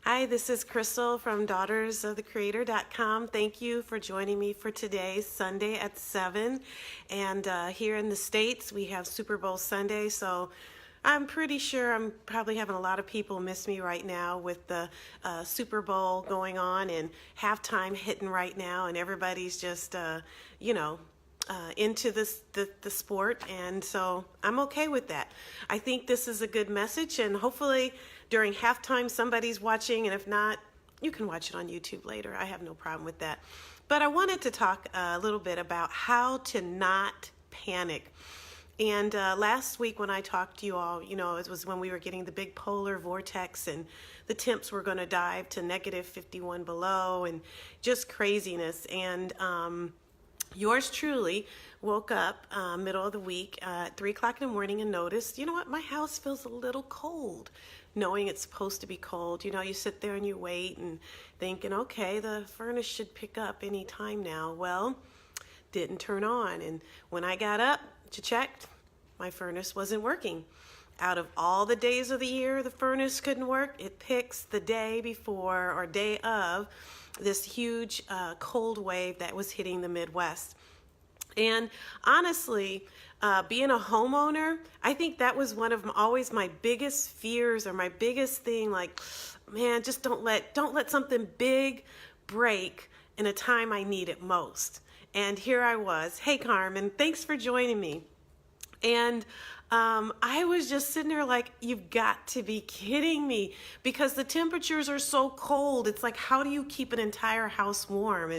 Hi, this is Crystal from daughtersofthecreator.com. Thank you for joining me for today's Sunday at 7. And here in the States, we have Super Bowl Sunday, so I'm pretty sure I'm probably having a lot of people miss me right now with the Super Bowl going on and halftime hitting right now, and everybody's just, into the sport, and so I'm okay with that. I think this is a good message, and hopefully during halftime somebody's watching, and if not, you can watch it on YouTube later. I have no problem with that. But I wanted to talk a little bit about how to not panic. And last week when I talked to you all, it was when we were getting the big polar vortex and the temps were going to dive to negative 51 below and just craziness. And yours truly woke up middle of the week at 3 o'clock in the morning and noticed, you know what, my house feels a little cold, knowing it's supposed to be cold. You sit there and you wait and thinking, okay, the furnace should pick up any time now. Well, didn't turn on. And when I got up to check, my furnace wasn't working. Out of all the days of the year the furnace couldn't work, it picks the day before or day of this huge cold wave that was hitting the Midwest. And honestly, being a homeowner, I think that was one of always my biggest fears, or my biggest thing, like, man, just don't let something big break in a time I need it most. And here I was. Hey, Carmen, thanks for joining me. And I was just sitting there like, you've got to be kidding me, because the temperatures are so cold. It's like, how do you keep an entire house warm?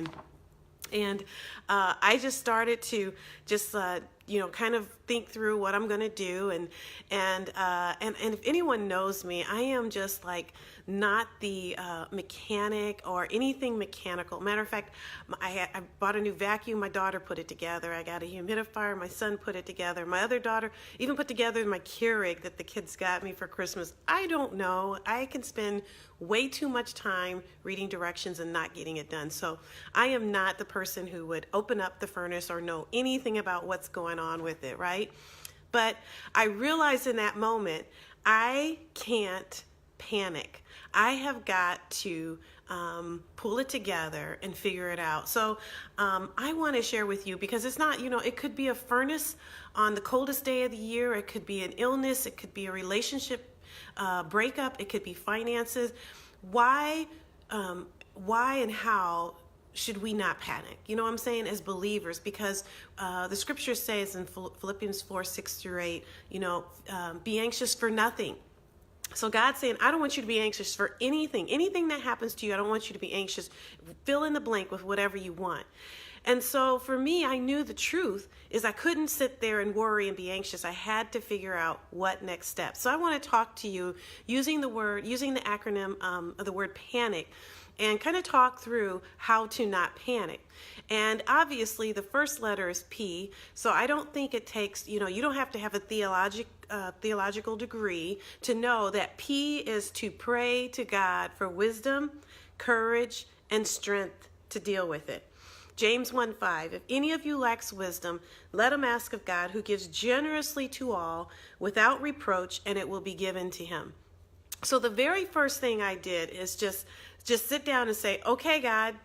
And I just started to just kind of think through what I'm going to do. And if anyone knows me, I am just like not the mechanic or anything mechanical. Matter of fact, I bought a new vacuum. My daughter put it together. I got a humidifier. My son put it together. My other daughter even put together my Keurig that the kids got me for Christmas. I don't know. I can spend way too much time reading directions and not getting it done. So I am not the person who would open up the furnace or know anything about what's going on with it, right? But I realized in that moment, I can't panic. I have got to pull it together and figure it out. So I want to share with you, because it's not, it could be a furnace on the coldest day of the year. It could be an illness. It could be a relationship breakup. It could be finances. Why and how should we not panic? You know what I'm saying? As believers, because the scripture says in Philippians 4:6-8, be anxious for nothing. So God's saying, I don't want you to be anxious for anything. Anything that happens to you, I don't want you to be anxious. Fill in the blank with whatever you want. And so for me, I knew the truth is I couldn't sit there and worry and be anxious. I had to figure out what next step. So I want to talk to you using the acronym of the word panic, and kind of talk through how to not panic. And obviously the first letter is P, so I don't think it takes, you don't have to have a theological degree to know that P is to pray to God for wisdom, courage, and strength to deal with it. James 1:5, if any of you lacks wisdom, let him ask of God, who gives generously to all without reproach, and it will be given to him. So the very first thing I did is just sit down and say, okay, God,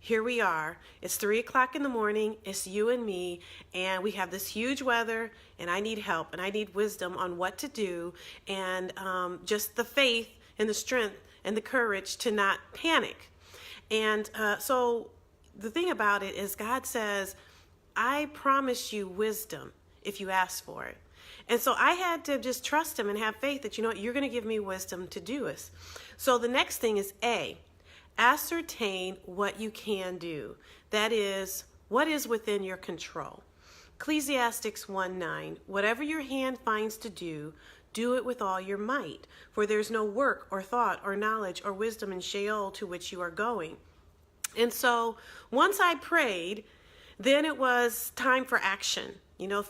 here we are. It's 3 o'clock in the morning. It's you and me, and we have this huge weather, and I need help, and I need wisdom on what to do, and just the faith and the strength and the courage to not panic. And so the thing about it is, God says, I promise you wisdom if you ask for it. And so I had to just trust him and have faith that, you're going to give me wisdom to do this. So the next thing is A, ascertain what you can do. That is, what is within your control. Ecclesiastes 1:9, whatever your hand finds to do, do it with all your might. For there's no work or thought or knowledge or wisdom in Sheol to which you are going. And so once I prayed, then it was time for action.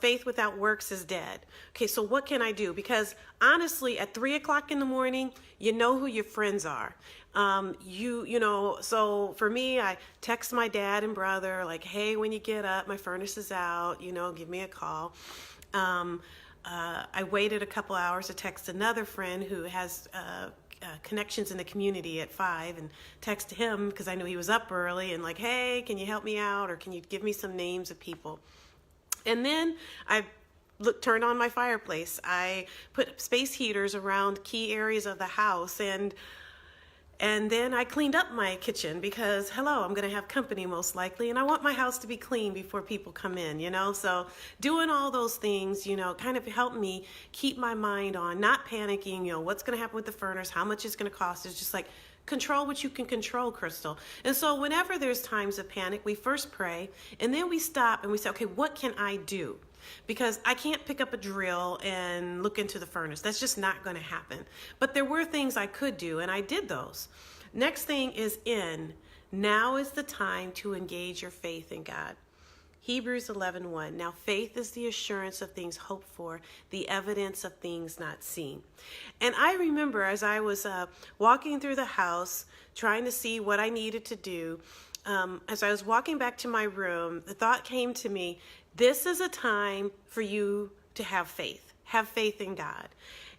Faith without works is dead. Okay, so what can I do? Because honestly, at 3 o'clock in the morning, you know who your friends are. So for me, I text my dad and brother, like, hey, when you get up, my furnace is out, give me a call. I waited a couple hours to text another friend who has connections in the community at 5 and text him because I knew he was up early and like, hey, can you help me out, or can you give me some names of people? And then I turned on my fireplace. I put space heaters around key areas of the house, and then I cleaned up my kitchen because, hello, I'm going to have company most likely, and I want my house to be clean before people come in, So doing all those things, kind of helped me keep my mind on not panicking, what's going to happen with the furnace, how much it's going to cost. It's just like, control what you can control, Crystal. And so whenever there's times of panic, we first pray, and then we stop and we say, okay, what can I do? Because I can't pick up a drill and look into the furnace. That's just not going to happen. But there were things I could do, and I did those. Next thing is now is the time to engage your faith in God. Hebrews 11:1. Now faith is the assurance of things hoped for, the evidence of things not seen. And I remember as I was walking through the house, trying to see what I needed to do, as I was walking back to my room, the thought came to me, this is a time for you to have faith in God.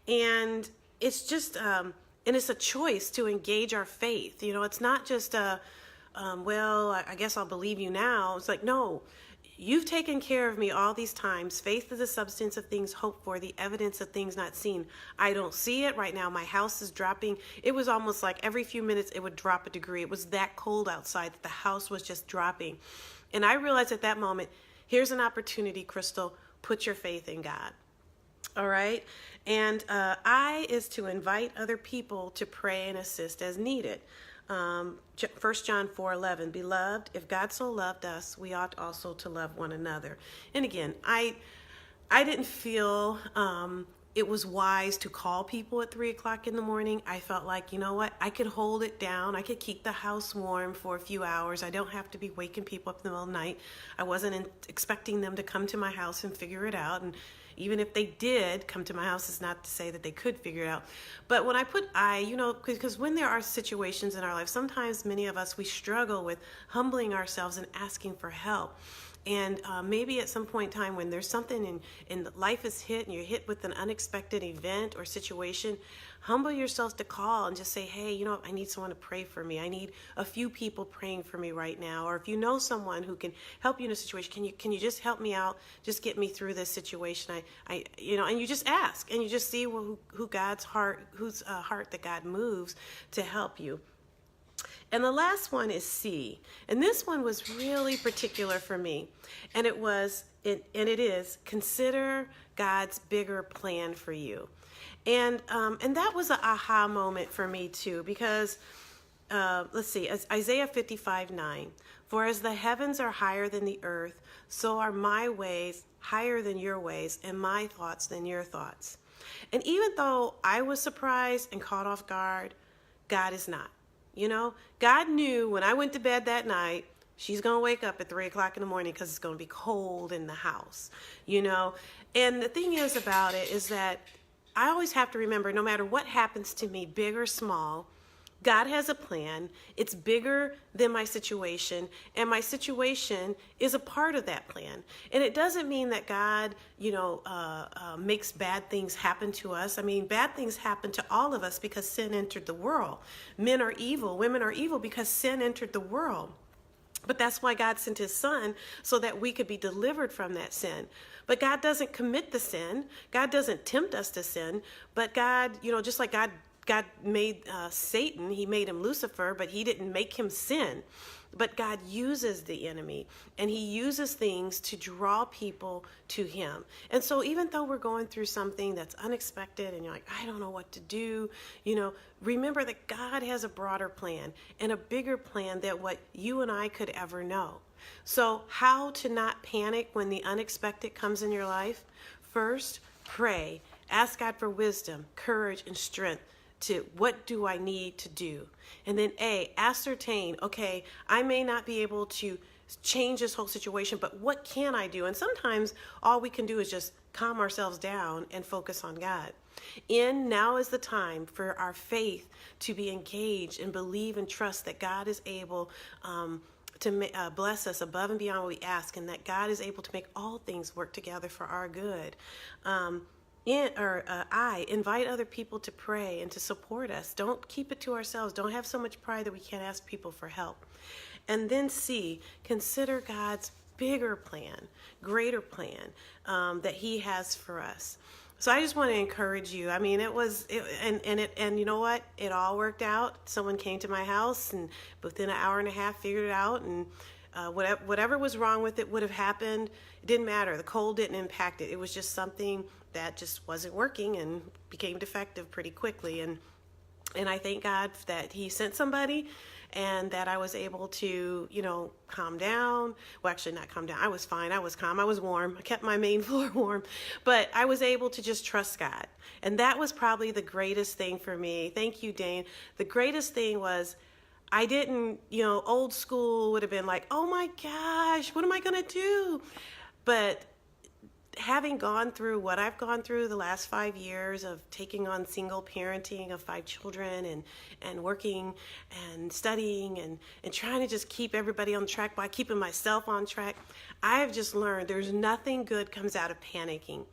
And it's just, and it's a choice to engage our faith. It's not just well, I guess I'll believe you now. It's like, no, you've taken care of me all these times. Faith is the substance of things hoped for, the evidence of things not seen. I don't see it right now. My house is dropping. It was almost like every few minutes it would drop a degree. It was that cold outside that the house was just dropping. And I realized at that moment, here's an opportunity, Crystal. Put your faith in God. All right? And I is to invite other people to pray and assist as needed. 1 John 4:11, beloved, if God so loved us, we ought also to love one another. And again, I didn't feel it was wise to call people at 3 o'clock in the morning. I felt like, you know what, I could hold it down. I could keep the house warm for a few hours. I don't have to be waking people up in the middle of the night. I wasn't expecting them to come to my house and figure it out. And even if they did come to my house, it's not to say that they could figure it out. But when I put because when there are situations in our life, sometimes many of us, we struggle with humbling ourselves and asking for help. And maybe at some point in time when there's something in life is hit and you're hit with an unexpected event or situation, humble yourself to call and just say, hey, I need someone to pray for me. I need a few people praying for me right now. Or if you know someone who can help you in a situation, can you just help me out? Just get me through this situation. And you just ask and you just see whose heart that God moves to help you. And the last one is C. And this one was really particular for me. And it is, consider God's bigger plan for you. And that was an aha moment for me too, because let's see, Isaiah 55:9. For as the heavens are higher than the earth, so are my ways higher than your ways, and my thoughts than your thoughts. And even though I was surprised and caught off guard, God is not. God knew when I went to bed that night, she's going to wake up at 3 o'clock in the morning because it's going to be cold in the house, And the thing is about it is that I always have to remember, no matter what happens to me, big or small, God has a plan. It's bigger than my situation, and my situation is a part of that plan. And it doesn't mean that God, makes bad things happen to us. I mean, bad things happen to all of us because sin entered the world. Men are evil, women are evil because sin entered the world. But that's why God sent his son so that we could be delivered from that sin. But God doesn't commit the sin. God doesn't tempt us to sin. But God, just like God made Satan, he made him Lucifer, but he didn't make him sin. But God uses the enemy, and he uses things to draw people to him. And so even though we're going through something that's unexpected and you're like, I don't know what to do, remember that God has a broader plan and a bigger plan than what you and I could ever know. So how to not panic when the unexpected comes in your life? First, pray. Ask God for wisdom, courage, and strength to what do I need to do? And then ascertain, okay, I may not be able to change this whole situation, but what can I do? And sometimes all we can do is just calm ourselves down and focus on God. Now is the time for our faith to be engaged and believe and trust that God is able to bless us above and beyond what we ask, and that God is able to make all things work together for our good. I invite other people to pray and to support us. Don't keep it to ourselves. Don't have so much pride that we can't ask people for help. And then C, consider God's bigger plan, greater plan that He has for us. So I just want to encourage you. I mean, and you know what? It all worked out. Someone came to my house and within an hour and a half figured it out, and whatever was wrong with it would have happened. It didn't matter. The cold didn't impact it. It was just something that just wasn't working and became defective pretty quickly. And I thank God that He sent somebody and that I was able to, calm down. Well, actually not calm down. I was fine. I was calm. I was warm. I kept my main floor warm. But I was able to just trust God. And that was probably the greatest thing for me. Thank you, Dane. The greatest thing was I didn't, old school would have been like, oh my gosh, what am I going to do? But having gone through what I've gone through the last 5 years of taking on single parenting of 5 children and working and studying and trying to just keep everybody on track by keeping myself on track, I have just learned there's nothing good comes out of panicking.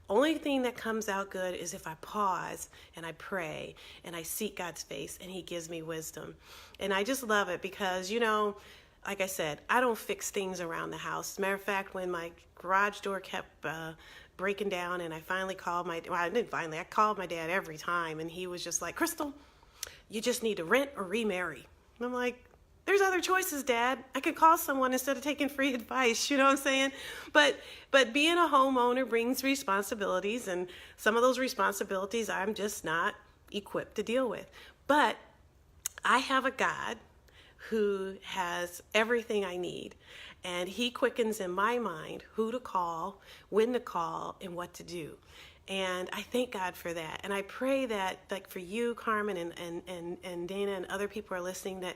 Only thing that comes out good is if I pause and I pray and I seek God's face and He gives me wisdom. And I just love it because, like I said, I don't fix things around the house. As a matter of fact, when my garage door kept breaking down and I finally called I called my dad every time, and he was just like, Crystal, you just need to rent or remarry. And I'm like, there's other choices, Dad. I could call someone instead of taking free advice, you know what I'm saying? But being a homeowner brings responsibilities, and some of those responsibilities I'm just not equipped to deal with. But I have a God who has everything I need, and He quickens in my mind who to call, when to call, and what to do. And I thank God for that. And I pray that, like for you, Carmen, and Dana, and other people are listening, that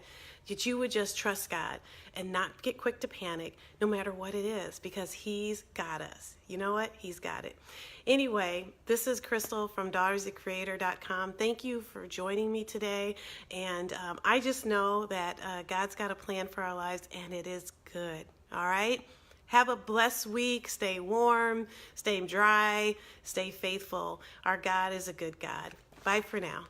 you would just trust God and not get quick to panic no matter what it is, because He's got us. You know what? He's got it. Anyway, this is Crystal from daughtersofcreator.com. Thank you for joining me today. And I just know that God's got a plan for our lives, and it is good. All right? Have a blessed week. Stay warm, stay dry, stay faithful. Our God is a good God. Bye for now.